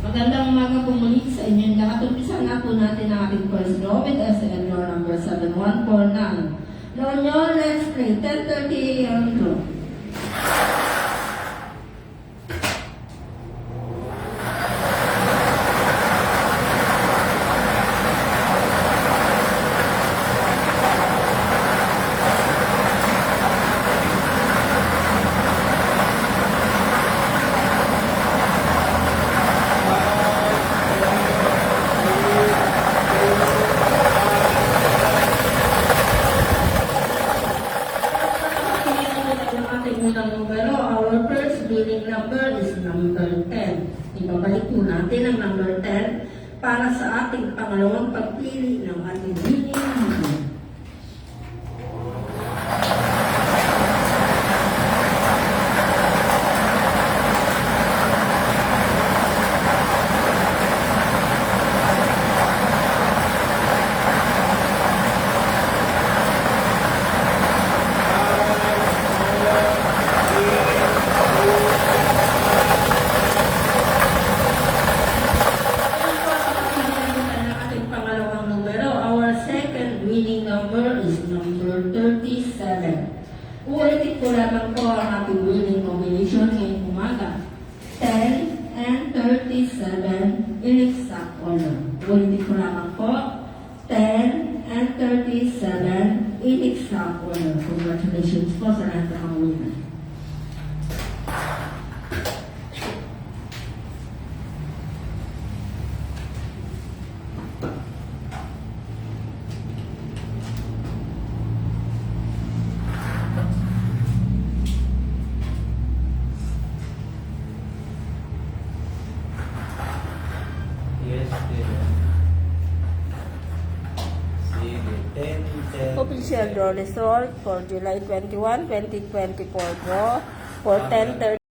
Magandang umaga po muli sa inyong lahat. Umpisan na po natin ang ating first draw with SL draw number 7149. Draw nyo, let's play 10:30 AM draw. Our first winning number is number 10. Ibabalik po natin ang number 10 para sa ating pangalawang pagpili ng ating winning number. Winning number is number 37. Ulitin ko lamang po ang ating winning combination ngayong umaga. 10 and 37 in exact order. Ulitin ko lamang po. 10 and 37 in exact order. Congratulations po sa lahat ng mga winner. Official draw result for July 21, 2024 draw for 10:30.